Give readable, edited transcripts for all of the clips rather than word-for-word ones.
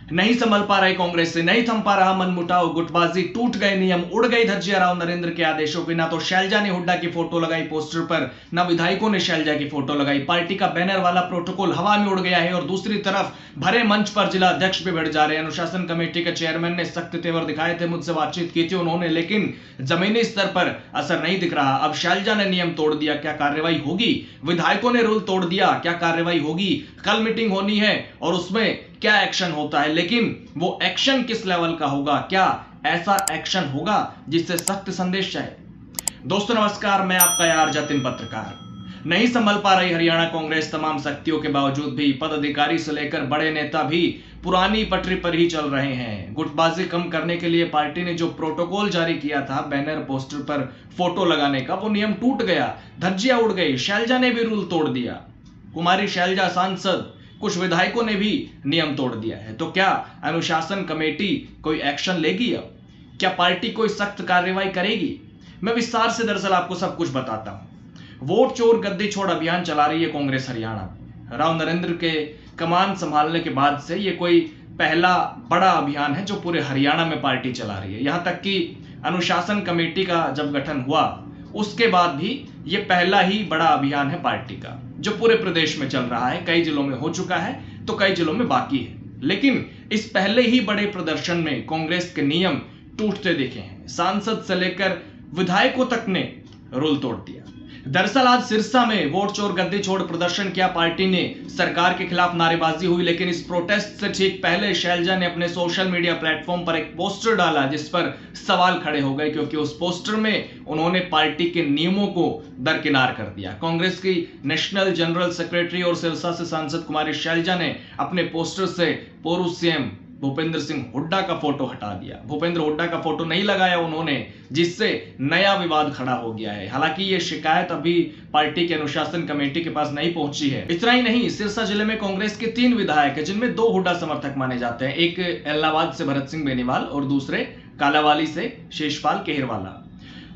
नहीं संभल पा रही कांग्रेस से, नहीं थम पा रहा मनमुटाव, गुटबाजी, टूट गए नियम, उड़ गई धज्जियां राव नरेंद्र के आदेशों की। ना तो शैलजा ने हुड्डा की फोटो लगाई पोस्टर पर, ना विधायकों ने शैलजा की फोटो लगाई। पार्टी का बैनर वाला प्रोटोकॉल हवा में उड़ गया है और दूसरी तरफ भरे मंच पर जिला अध्यक्ष भी भिड़ जा रहे हैं। अनुशासन कमेटी के चेयरमैन ने सख्त तेवर दिखाए थे, मुझसे बातचीत की थी उन्होंने, लेकिन जमीनी स्तर पर असर नहीं दिख रहा। अब शैलजा ने नियम तोड़ दिया, क्या कार्रवाई होगी? विधायकों ने रूल तोड़ दिया, क्या कार्रवाई होगी? कल मीटिंग होनी है और उसमें क्या एक्शन होता है, लेकिन वो एक्शन किस लेवल का होगा? क्या ऐसा एक्शन होगा जिससे सख्त संदेश जाए? दोस्तों नमस्कार, मैं आपका यार जतिन पत्रकार। नहीं संभल पा रही हरियाणा कांग्रेस, तमाम शक्तियों के बावजूद भी पदाधिकारी से लेकर बड़े नेता भी पुरानी पटरी पर ही चल रहे हैं। गुटबाजी कम करने के लिए पार्टी ने जो प्रोटोकॉल जारी किया था बैनर पोस्टर पर फोटो लगाने का, वो नियम टूट गया, धज्जियां उड़ गई। शैलजा ने भी रूल तोड़ दिया, कुमारी शैलजा सांसद, कुछ विधायकों ने भी नियम तोड़ दिया है। तो क्या अनुशासन कमेटी कोई एक्शन लेगी? अब क्या पार्टी कोई सख्त कार्रवाई करेगी? मैं विस्तार से दरअसल आपको सब कुछ बताता हूं। वोट चोर गद्दी छोड़ अभियान चला रही है कांग्रेस हरियाणा। राव नरेंद्र के कमान संभालने के बाद से ये कोई पहला बड़ा अभियान है जो पूरे हरियाणा में पार्टी चला रही है। यहां तक कि अनुशासन कमेटी का जब गठन हुआ उसके बाद भी ये पहला ही बड़ा अभियान है पार्टी का जो पूरे प्रदेश में चल रहा है। कई जिलों में हो चुका है तो कई जिलों में बाकी है, लेकिन इस पहले ही बड़े प्रदर्शन में कांग्रेस के नियम टूटते दिखे हैं। सांसद से लेकर विधायकों तक ने रूल तोड़ दिया। दरअसल आज सिरसा में वोट चोर गद्दी छोड़ प्रदर्शन किया पार्टी ने, सरकार के खिलाफ नारेबाजी हुई, लेकिन इस प्रोटेस्ट से ठीक पहले शैलजा ने अपने सोशल मीडिया प्लेटफॉर्म पर एक पोस्टर डाला जिस पर सवाल खड़े हो गए, क्योंकि उस पोस्टर में उन्होंने पार्टी के नियमों को दरकिनार कर दिया। कांग्रेस की नेशनल जनरल सेक्रेटरी और सिरसा से सांसद कुमारी शैलजा ने अपने पोस्टर से पूर्व सीएम भूपेंद्र सिंह हुड्डा का फोटो हटा दिया। भूपेंद्र हुड्डा का फोटो नहीं लगाया उन्होंने, जिससे नया विवाद खड़ा हो गया है। हालांकि ये शिकायत अभी पार्टी के अनुशासन कमेटी के पास नहीं पहुंची है। इतना ही नहीं, सिरसा जिले में कांग्रेस के 3 विधायक हैं जिनमें 2 हुड्डा समर्थक माने जाते हैं। एक एलनाबाद से भरत सिंह बेनीवाल और दूसरे कालावाली से शेषपाल केहरवाला।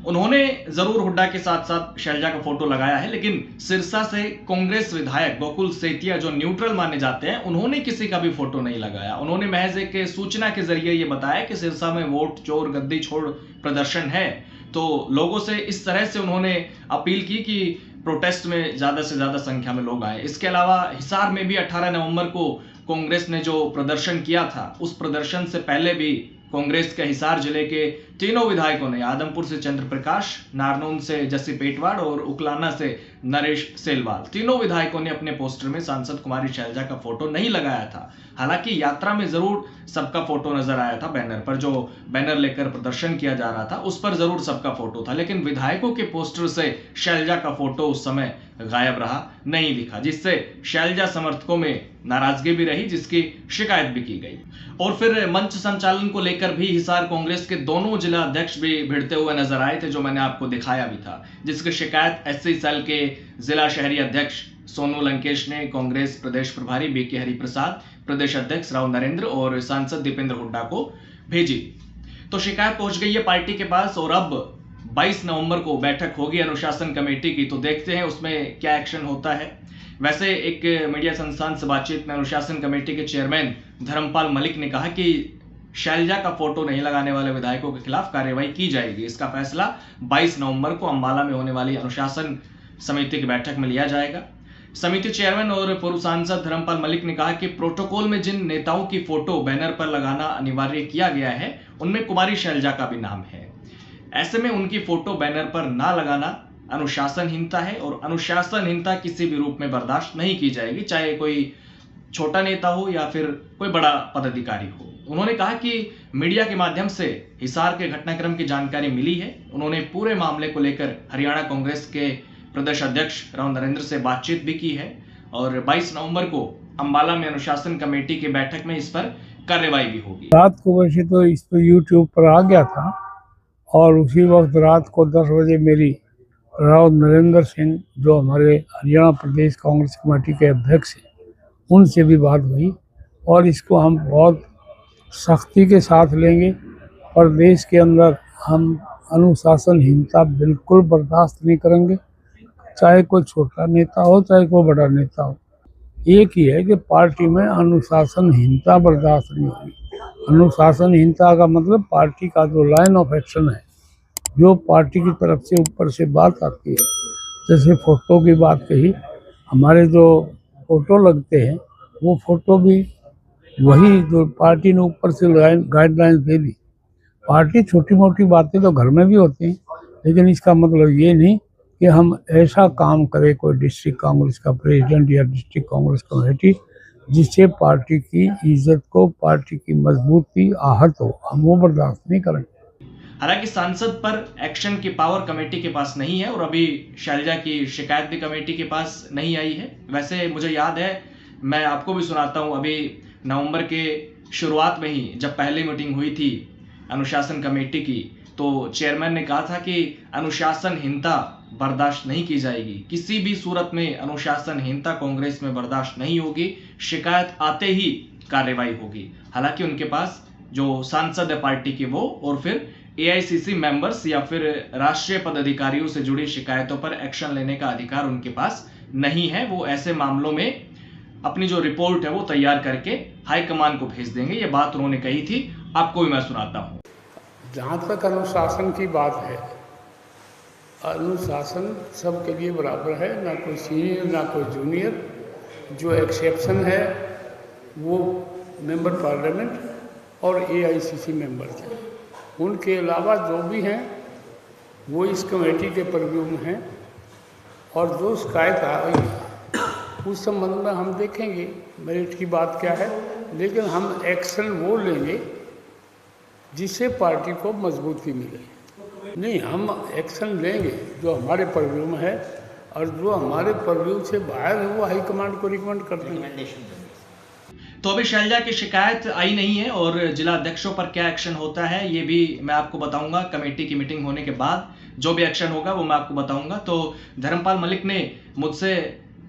उन्होंने जरूर हुड्डा के साथ साथ शैलजा का फोटो लगाया है, लेकिन सिरसा से कांग्रेस विधायक गोकुल सेतिया जो न्यूट्रल माने जाते हैं, उन्होंने किसी का भी फोटो नहीं लगाया। उन्होंने महज एक सूचना के जरिए यह बताया कि सिरसा में वोट चोर गद्दी छोड़ प्रदर्शन है, तो लोगों से इस तरह से उन्होंने अपील की कि प्रोटेस्ट में ज्यादा से ज्यादा संख्या में लोग आए। इसके अलावा हिसार में भी 18 नवंबर को कांग्रेस ने जो प्रदर्शन किया था, उस प्रदर्शन से पहले भी कांग्रेस के हिसार जिले के तीनों विधायकों ने, आदमपुर से चंद्र प्रकाश, नारनौल से जस्सी पेटवाड़ और उकलाना से नरेश सेलवाल, तीनों विधायकों ने अपने पोस्टर में सांसद कुमारी शैलजा का फोटो नहीं लगाया था। हालांकि यात्रा में जरूर सबका फोटो नजर आया था, बैनर पर जो बैनर लेकर प्रदर्शन किया जा रहा था उस पर जरूर सबका फोटो था, लेकिन विधायकों के पोस्टर से शैलजा का फोटो उस समय गायब रहा, नहीं दिखा, जिससे शैलजा समर्थकों में नाराजगी भी रही, जिसकी शिकायत भी की गई। और फिर मंच संचालन को लेकर भी हिसार कांग्रेस के दोनों जिला अध्यक्ष भी भिड़ते हुए नजर आए थे, जो मैंने आपको दिखाया भी था, जिसकी शिकायत एससी सेल के जिला शहरी अध्यक्ष सोनू लंकेश ने कांग्रेस प्रदेश प्रभारी बीके हरिप्रसाद, प्रदेश अध्यक्ष राव नरेंद्र और सांसद दीपेंद्र हुड्डा को भेजी। तो शिकायत पहुंच गई है पार्टी के पास और अब 22 नवंबर को बैठक होगी अनुशासन कमेटी की, तो देखते हैं उसमें क्या एक्शन होता है। वैसे एक मीडिया संस्थान से बातचीत में अनुशासन कमेटी के चेयरमैन धर्मपाल मलिक ने कहा कि शैलजा का फोटो नहीं लगाने वाले विधायकों के खिलाफ कार्रवाई की जाएगी। इसका फैसला 22 नवंबर को अंबाला में होने वाली अनुशासन समिति की बैठक में लिया जाएगा। समिति चेयरमैन और पूर्व सांसद धर्मपाल मलिक ने कहा कि प्रोटोकॉल में जिन नेताओं की फोटो बैनर पर लगाना अनिवार्य किया गया है उनमें कुमारी शैलजा का भी नाम है। ऐसे में उनकी फोटो बैनर पर ना लगाना अनुशासनहीनता है और अनुशासनहीनता किसी भी रूप में बर्दाश्त नहीं की जाएगी, चाहे कोई छोटा नेता हो या फिर कोई बड़ा पदाधिकारी हो। उन्होंने कहा कि मीडिया के माध्यम से हिसार के घटनाक्रम की जानकारी मिली है। उन्होंने पूरे मामले को लेकर हरियाणा कांग्रेस के प्रदेश अध्यक्ष राव नरेंद्र से बातचीत भी की है और 22 नवंबर को अंबाला में अनुशासन कमेटी की बैठक में इस पर कार्रवाई भी होगी। रात को वैसे तो इस पर यूट्यूब पर आ गया था और उसी वक्त रात को 10 बजे मेरी राव नरेंद्र सिंह जो हमारे हरियाणा प्रदेश कांग्रेस कमेटी के अध्यक्ष हैं उनसे भी बात हुई और इसको हम बहुत सख्ती के साथ लेंगे और देश के अंदर हम अनुशासनहीनता बिल्कुल बर्दाश्त नहीं करेंगे, चाहे कोई छोटा नेता हो चाहे कोई बड़ा नेता हो। एक ही है कि पार्टी में अनुशासनहीनता बर्दाश्त नहीं होगी। अनुशासनहीनता का मतलब पार्टी का जो लाइन ऑफ एक्शन है, जो पार्टी की तरफ से ऊपर से बात आती है, जैसे फोटो की बात कही, हमारे जो फोटो लगते हैं वो फोटो भी वही जो पार्टी ने ऊपर से गाइडलाइंस दे दी। पार्टी छोटी मोटी बातें तो घर में भी होती हैं, लेकिन इसका मतलब ये नहीं कि हम ऐसा काम करें कोई डिस्ट्रिक्ट कांग्रेस का प्रेसिडेंट या डिस्ट्रिक्ट कांग्रेस कमेटी जिससे पार्टी की इज्जत को, पार्टी की मजबूती आहत हो, हम वो बर्दाश्त नहीं करेंगे। हालांकि सांसद पर एक्शन की पावर कमेटी के पास नहीं है और अभी शैलजा की शिकायत भी कमेटी के पास नहीं आई है। वैसे मुझे याद है, मैं आपको भी सुनाता हूं, अभी नवंबर के शुरुआत में ही जब पहली मीटिंग हुई थी अनुशासन कमेटी की, तो चेयरमैन ने कहा था कि अनुशासनहीनता बर्दाश्त नहीं की जाएगी, किसी भी सूरत में अनुशासनहीनता कांग्रेस में बर्दाश्त नहीं होगी, शिकायत आते ही कार्रवाई होगी। हालांकि उनके पास जो सांसद है पार्टी के वो, और फिर एआईसीसी मेंबर्स या फिर राष्ट्रीय पदाधिकारियों से जुड़ी शिकायतों पर एक्शन लेने का अधिकार उनके पास नहीं है। वो ऐसे मामलों में अपनी जो रिपोर्ट है वो तैयार करके हाईकमान को भेज देंगे। ये बात उन्होंने कही थी, आपको भी मैं सुनाता हूं। जहाँ तक अनुशासन की बात है, अनुशासन सबके लिए बराबर है, ना कोई सीनियर ना कोई जूनियर। जो एक्सेप्शन है वो मेंबर पार्लियामेंट और एआईसीसी मेंबर्स हैं। उनके अलावा जो भी हैं वो इस कमेटी के परव्यू में हैं, और जो शिकायत आ रही है उस संबंध में हम देखेंगे मेरिट की बात क्या है, लेकिन हम एक्शन वो लेंगे जिससे पार्टी को मजबूती मिले। नहीं, हम एक्शन लेंगे जो हमारे परव्यू में है, और जो हमारे परव्यू से बाहर है वो हाईकमांड को रिकमेंड करते हैं। तो अभी शैलजा की शिकायत आई नहीं है और जिला अध्यक्षों पर क्या एक्शन होता है ये भी मैं आपको बताऊंगा। कमेटी की मीटिंग होने के बाद जो भी एक्शन होगा वो मैं आपको बताऊंगा। तो धर्मपाल मलिक ने मुझसे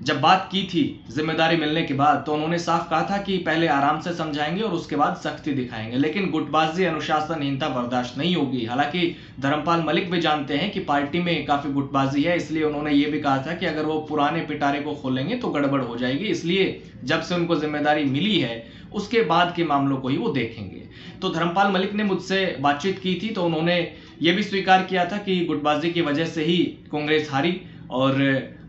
जब बात की थी जिम्मेदारी मिलने के बाद, तो उन्होंने साफ कहा था कि पहले आराम से समझाएंगे और उसके बाद सख्ती दिखाएंगे, लेकिन गुटबाजी, अनुशासनहीनता बर्दाश्त नहीं होगी। हालांकि धर्मपाल मलिक भी जानते हैं कि पार्टी में काफी गुटबाजी है, इसलिए उन्होंने ये भी कहा था कि अगर वो पुराने पिटारे को खोलेंगे तो गड़बड़ हो जाएगी, इसलिए जब से उनको जिम्मेदारी मिली है उसके बाद के मामलों को ही वो देखेंगे। तो धर्मपाल मलिक ने मुझसे बातचीत की थी, तो उन्होंने ये भी स्वीकार किया था कि गुटबाजी की वजह से ही कांग्रेस हारी, और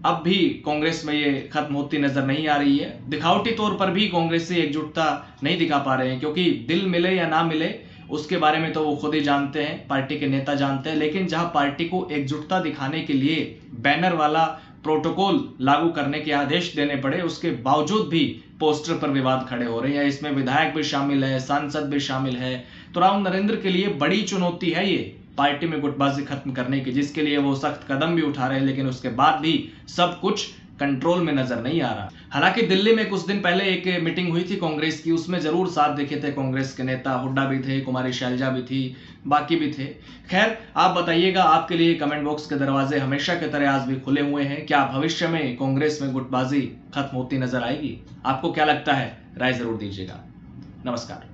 अब भी कांग्रेस में ये खत्म होती नजर नहीं आ रही है। दिखावटी तौर पर भी कांग्रेस से एकजुटता नहीं दिखा पा रहे हैं, क्योंकि दिल मिले या ना मिले उसके बारे में तो वो खुद ही जानते हैं, पार्टी के नेता जानते हैं, लेकिन जहां पार्टी को एकजुटता दिखाने के लिए बैनर वाला प्रोटोकॉल लागू करने के आदेश देने पड़े, उसके बावजूद भी पोस्टर पर विवाद खड़े हो रहे हैं। इसमें विधायक भी शामिल है, सांसद भी शामिल है। तो राव नरेंद्र के लिए बड़ी चुनौती है ये पार्टी में गुटबाजी खत्म करने की, जिसके लिए वो सख्त कदम भी उठा रहे हैं, लेकिन उसके बाद भी सब कुछ कंट्रोल में नजर नहीं आ रहा। हालांकि दिल्ली में कुछ दिन पहले एक मीटिंग हुई थी कांग्रेस की, उसमें जरूर साथ दिखे थे कांग्रेस के नेता, हुड्डा भी थे, कुमारी शैलजा भी थी, बाकी भी थे। खैर, आप बताइएगा, आपके लिए कमेंट बॉक्स के दरवाजे हमेशा की तरह आज भी खुले हुए हैं। क्या भविष्य में कांग्रेस में गुटबाजी खत्म होती नजर आएगी? आपको क्या लगता है? राय जरूर दीजिएगा। नमस्कार।